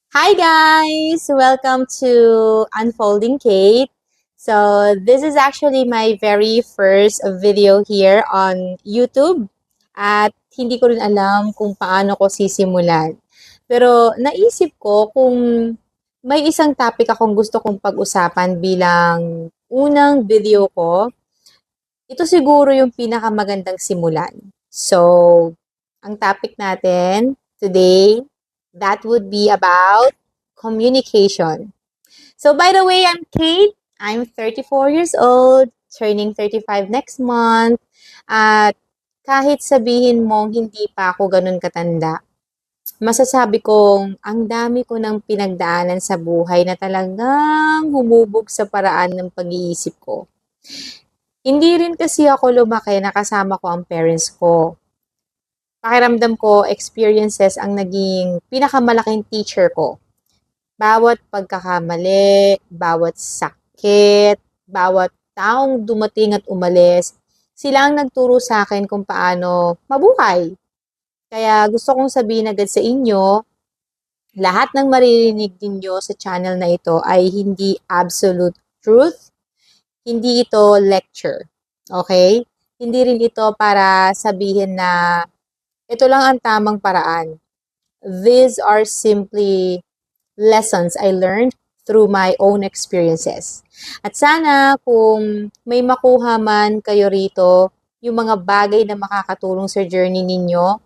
Hi guys! Welcome to Unfolding Kate. So this is actually my very first video here on YouTube at hindi ko rin alam kung paano ko sisimulan. Pero naisip ko kung may isang topic akong gusto kong pag-usapan bilang unang video ko, ito siguro yung pinakamagandang simulan. So, ang topic natin today, that would be about communication. So, by the way, I'm Kate. I'm 34 years old, turning 35 next month. At kahit sabihin mong hindi pa ako ganun katanda, masasabi kong ang dami ko ng pinagdaanan sa buhay na talagang humubog sa paraan ng pag-iisip ko. Hindi rin kasi ako lumaki na kasama ko ang parents ko. Pakiramdam ko, experiences ang naging pinakamalaking teacher ko. Bawat pagkakamali, bawat sakit, bawat taong dumating at umalis, sila ang nagturo sa akin kung paano mabuhay. Kaya gusto kong sabihin agad sa inyo, lahat ng maririnig ninyo sa channel na ito ay hindi absolute truth, hindi ito lecture. Okay? Hindi rin ito para sabihin na ito lang ang tamang paraan. These are simply lessons I learned through my own experiences. At sana kung may makuha man kayo rito, yung mga bagay na makakatulong sa journey ninyo.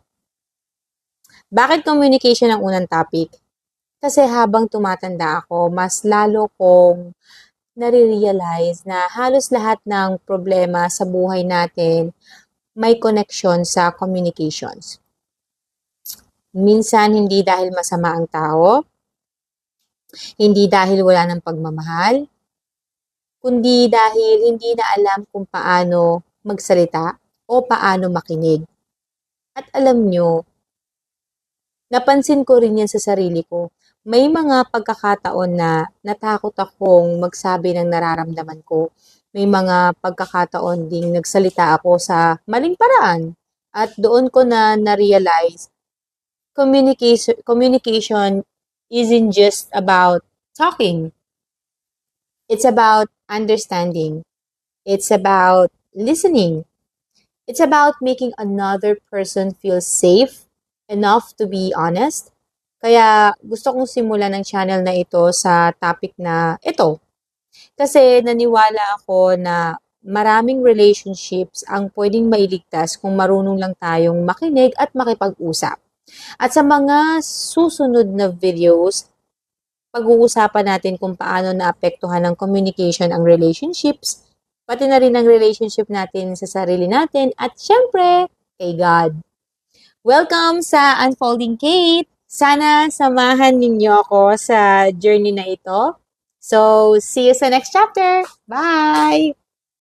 Bakit communication ang unang topic? Kasi habang tumatanda ako, mas lalo kong nare-realize na halos lahat ng problema sa buhay natin may connection sa communications. Minsan hindi dahil masama ang tao, hindi dahil wala ng pagmamahal, kundi dahil hindi na alam kung paano magsalita o paano makinig. At alam nyo, napansin ko rin yan sa sarili ko. May mga pagkakataon na natakot akong magsabi ng nararamdaman ko. May mga pagkakataon ding nagsalita ako sa maling paraan. At doon ko na na-realize, communication isn't just about talking. It's about understanding. It's about listening. It's about making another person feel safe enough to be honest. Kaya gusto kong simulan ng channel na ito sa topic na ito. Kasi naniwala ako na maraming relationships ang pwedeng mailigtas kung marunong lang tayong makinig at makipag-usap. At sa mga susunod na videos, pag-uusapan natin kung paano naapektuhan ng communication ang relationships, pati na rin ang relationship natin sa sarili natin, at syempre, kay God. Welcome sa Unfolding Kate! Sana samahan ninyo ako sa journey na ito. So, see you sa next chapter! Bye!